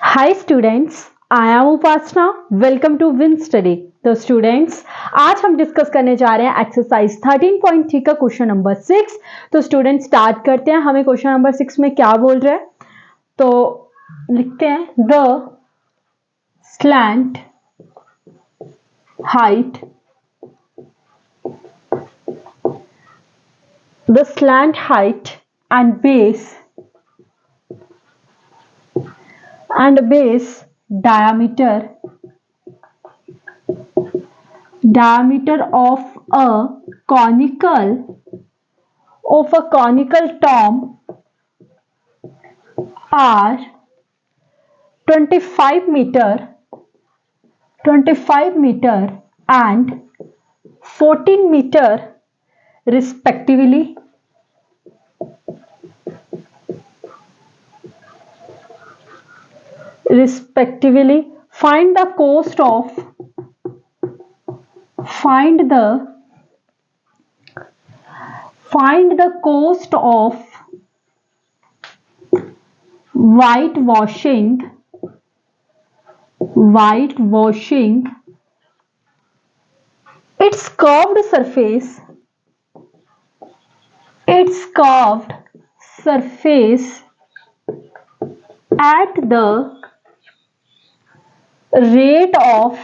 Hi students, I am Upasna. Welcome to Win Study. तो students आज हम discuss करने जा रहे हैं एक्सरसाइज 13.3 का क्वेश्चन नंबर 6। तो स्टूडेंट्स स्टार्ट करते हैं। हमें क्वेश्चन नंबर 6 में क्या बोल रहा है, तो लिखते हैं the slant height and base diameter of a conical tomb are 25 meter and 14 meter respectively. Find the cost of whitewashing its curved surface at the rate of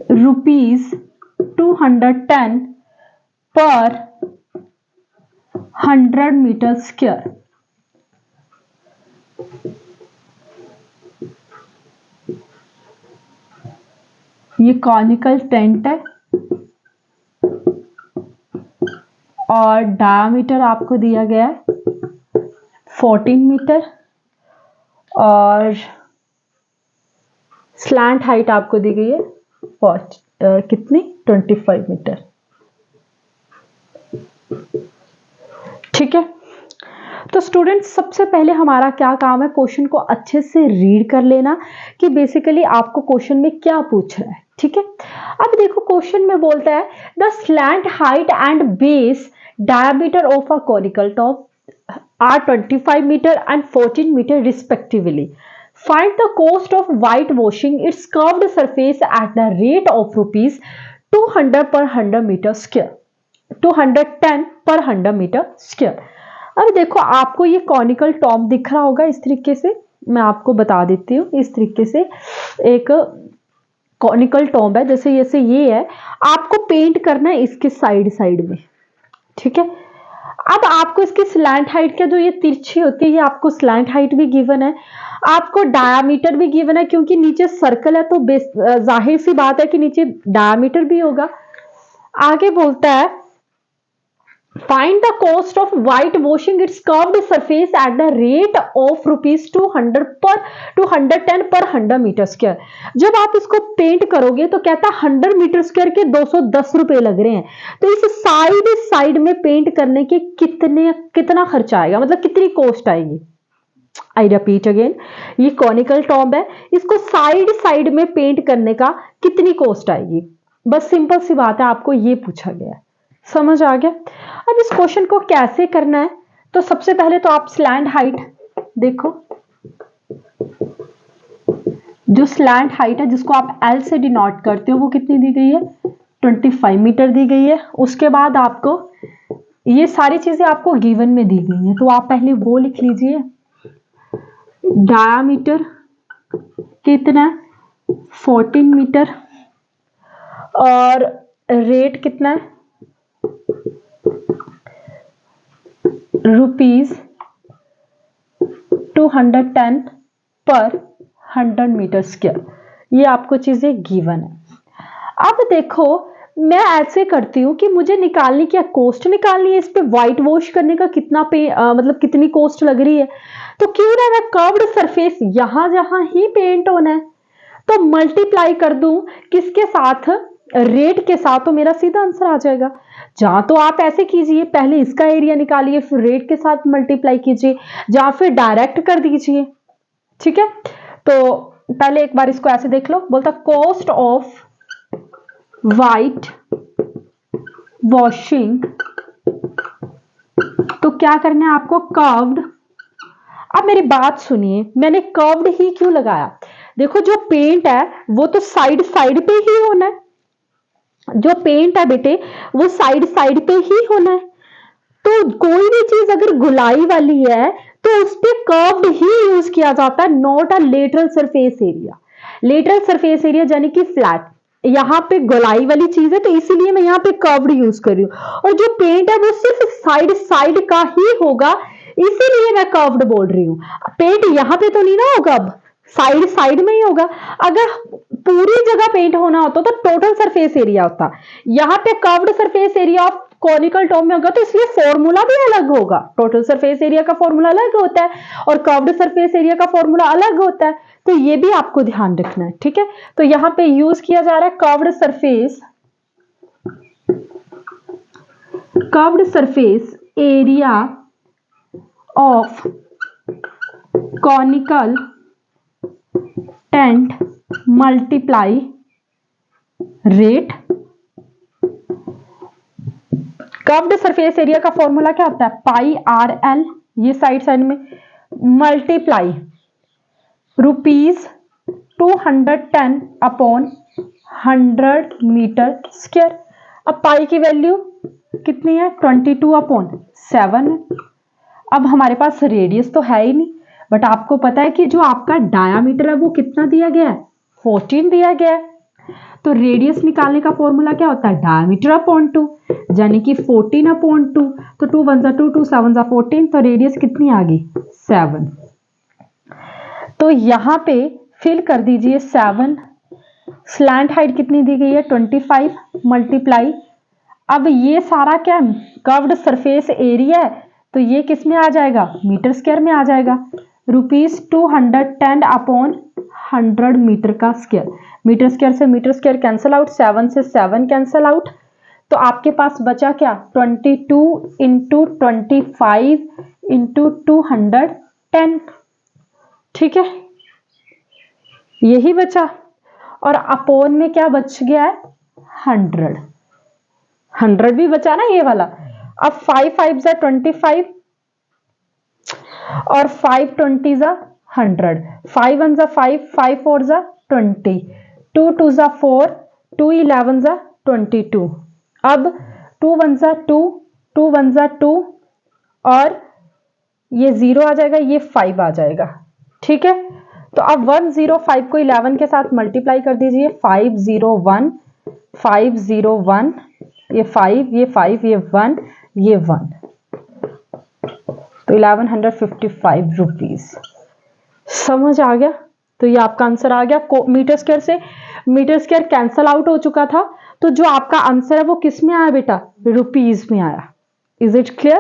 rupees 210 per 100 meter square. ये conical tent है और diameter आपको दिया गया है 14 metre और slant height आपको दी गई है कितनी 25 मीटर। ठीक है, तो स्टूडेंट्स सबसे पहले हमारा क्या काम है, क्वेश्चन को अच्छे से रीड कर लेना कि बेसिकली आपको क्वेश्चन में क्या पूछ रहा है। ठीक है, अब देखो क्वेश्चन में बोलता है the slant height and base diameter of a conical top are 25 metre and 14 metre respectively. Find the cost of whitewashing its curved surface at the rate of rupees 200 per 100 meter square. 210 per 100 meter square. अब देखो आपको ये conical Tom दिख रहा होगा इस तरीके से, मैं आपको बता देती हूँ। इस तरीके से एक कॉनिकल टॉम है, जैसे ये है, आपको पेंट करना है इसके साइड में। ठीक है, अब आपको इसकी स्लैंट हाइट का जो ये तिरछी होती है, ये आपको स्लैंट हाइट भी गिवन है, आपको डायामीटर भी गिवन है, क्योंकि नीचे सर्कल है तो जाहिर सी बात है कि नीचे डायामीटर भी होगा। आगे बोलता है find the cost of white washing it's curved surface at the rate of rupees 210 पर 100 मीटर स्क्वायर। जब आप इसको पेंट करोगे तो कहता है 100 मीटर स्क्वायर के 210 रुपए लग रहे हैं, तो इस साइड में पेंट करने के कितना खर्चा आएगा, मतलब कितनी कॉस्ट आएगी। आई रिपीट अगेन, ये कॉनिकल टॉम्ब है, इसको साइड में पेंट करने का कितनी कॉस्ट आएगी। बस सिंपल सी बात है, आपको ये पूछा गया है, समझ आ गया। अब इस क्वेश्चन को कैसे करना है, तो सबसे पहले तो आप स्लैंट हाइट देखो, जो स्लैंट हाइट है जिसको आप एल से डिनोट करते हो वो कितनी दी गई है 25 मीटर दी गई है। उसके बाद आपको ये सारी चीजें आपको गिवन में दी गई हैं, तो आप पहले वो लिख लीजिए। डायामीटर कितना 14 मीटर और रेट कितना है रुपीज 210 पर 100 मीटर स्क्वायर। ये आपको चीजें गिवन है। अब देखो मैं ऐसे करती हूं कि मुझे निकालनी क्या, कॉस्ट निकालनी है, इस पे व्हाइट वॉश करने का कितना मतलब कितनी कॉस्ट लग रही है। तो क्यों ना मैं कर्व्ड सरफेस जहां ही पेंट होना है तो मल्टीप्लाई कर दूं किसके साथ, रेट के साथ, तो मेरा सीधा आंसर आ जाएगा। जहां तो आप ऐसे कीजिए, पहले इसका एरिया निकालिए फिर रेट के साथ मल्टीप्लाई कीजिए, या फिर डायरेक्ट कर दीजिए। ठीक है, तो पहले एक बार इसको ऐसे देख लो। बोलता कॉस्ट ऑफ वाइट वॉशिंग, तो क्या करना है आपको, कर्व्ड। अब मेरी बात सुनिए, मैंने कर्व्ड ही क्यों लगाया, देखो जो पेंट है वो तो साइड साइड पे ही होना है, जो पेंट है बेटे वो साइड साइड पे ही होना है। तो कोई भी चीज अगर गुलाई वाली है तो उस पे कर्व्ड ही यूज किया जाता है, not a lateral surface area. Lateral surface area यानी कि फ्लैट, यहाँ पे गोलाई वाली चीज है तो इसीलिए मैं यहाँ पे कर्व्ड यूज कर रही हूँ। और जो पेंट है वो सिर्फ साइड साइड का ही होगा, इसीलिए मैं कर्व्ड बोल रही हूँ। पेंट यहाँ पे तो नहीं ना होगा, अब साइड साइड में ही होगा। अगर पूरी जगह पेंट होना होता तो टोटल सरफेस एरिया होता, यहाँ पे curved surface area of conical top में होगा, तो इसलिए फॉर्मूला भी अलग होगा। टोटल सरफेस एरिया का फॉर्मूला अलग होता है और कर्व्ड सरफेस एरिया का फॉर्मूला अलग होता है, तो ये भी आपको ध्यान रखना है, ठीक है। तो यहां पे यूज किया जा रहा है curved surface area of conical tent multiply rate. Curved surface area का फॉर्मूला क्या होता है, पाई आर एल, ये साइड साइड में, मल्टीप्लाई ₹210 अपॉन 100 मीटर स्क्वायर। अब पाई की वैल्यू कितनी है, 22/7। अब हमारे पास रेडियस तो है ही नहीं, बट आपको पता है कि जो आपका डायामीटर है वो कितना दिया गया है, 14 दिया गया है। तो रेडियस निकालने का फॉर्मूला क्या होता है, डायमीटर अपॉन 2, यानी कि 14/2। तो 2 1 2 2 7 14, तो रेडियस कितनी आ गई, 7। तो यहां पे फिल कर दीजिए 7। स्लैंट हाइट कितनी दी गई है, 25 मल्टीप्लाई, अब ये सारा क्या कर्व्ड सरफेस एरिया है तो ये किस में आ जाएगा, मीटर स्क्वायर में आ जाएगा। ₹210 अपॉन 100 मीटर का स्क्वायर, मीटर स्क्वायर से मीटर स्क्वायर कैंसिल आउट, 7 से 7 कैंसिल आउट, तो आपके पास बचा क्या, 22 इंटू 25 इंटू 210, ठीक है, यही बचा। और अपोन में क्या बच गया है, 100 भी बचा ना ये वाला। अब 5 5 जा 25 और 5 20 जा 100, 5 1 जा 5, 5 4 जा 20, 2 2 जा 4, 2 11 जा 22। अब 2 1 जा 2, 2 1 जा 2 और ये 0 आ जाएगा, ये 5 आ जाएगा, ठीक है। तो अब 105 को 11 के साथ मल्टीप्लाई कर दीजिए, 501 501, ये 5 ये 5 ये 1 ये 1, तो 1155 रुपीज। समझ आ गया, तो ये आपका आंसर आ गया। मीटर स्क्वायर से मीटर स्क्वायर कैंसल आउट हो चुका था, तो जो आपका आंसर है वो किस में आया बेटा, रुपीज में आया। Is it clear?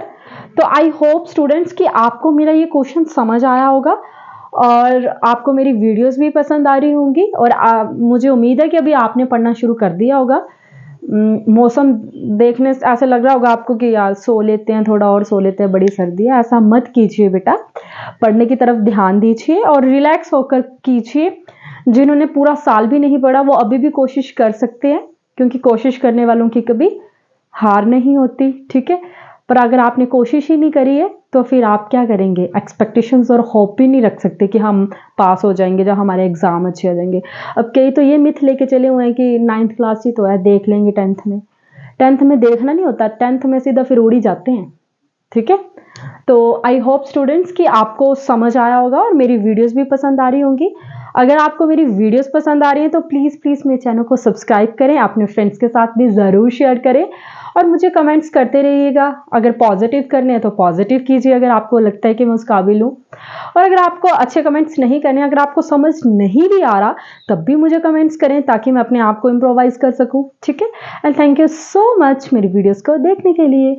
तो आई होप स्टूडेंट्स कि आपको मेरा ये क्वेश्चन समझ आया होगा और आपको मेरी वीडियोस भी पसंद आ रही होंगी, और मुझे उम्मीद है कि अभी आपने पढ़ना शुरू कर दिया होगा। मौसम देखने से ऐसा लग रहा होगा आपको कि यार सो लेते हैं, थोड़ा और सो लेते हैं, बड़ी सर्दी है। ऐसा मत कीजिए बेटा, पढ़ने की तरफ ध्यान दीजिए और रिलैक्स होकर कीजिए। जिन्होंने पूरा साल भी नहीं पढ़ा वो अभी भी कोशिश कर सकते हैं, क्योंकि कोशिश करने वालों की कभी हार नहीं होती, ठीक है। पर अगर आपने कोशिश ही नहीं करी है तो फिर आप क्या करेंगे, एक्सपेक्टेशंस और होप भी नहीं रख सकते कि हम पास हो जाएंगे जब हमारे एग्जाम अच्छे हो जाएंगे। अब कई तो ये मिथ लेके चले हुए हैं कि 9th क्लास ही तो है, देख लेंगे 10th में। 10th में देखना नहीं होता, 10th में सीधा फिर उड़ ही जाते हैं, ठीक है। तो आई होप स्टूडेंट्स कि आपको समझ आया होगा और मेरी वीडियोस भी पसंद आ रही होंगी। अगर आपको मेरी वीडियोस पसंद आ रही हैं तो प्लीज़ मेरे चैनल को सब्सक्राइब करें, अपने फ्रेंड्स के साथ भी ज़रूर शेयर करें और मुझे कमेंट्स करते रहिएगा। अगर पॉजिटिव करने हैं तो पॉजिटिव कीजिए, अगर आपको लगता है कि मैं उस काबिल हूँ, और अगर आपको अच्छे कमेंट्स नहीं करने, अगर आपको समझ नहीं भी आ रहा तब भी मुझे कमेंट्स करें ताकि मैं अपने आप को इम्प्रोवाइज कर सकूँ, ठीक है। And thank you so much मेरी वीडियोज़ को देखने के लिए।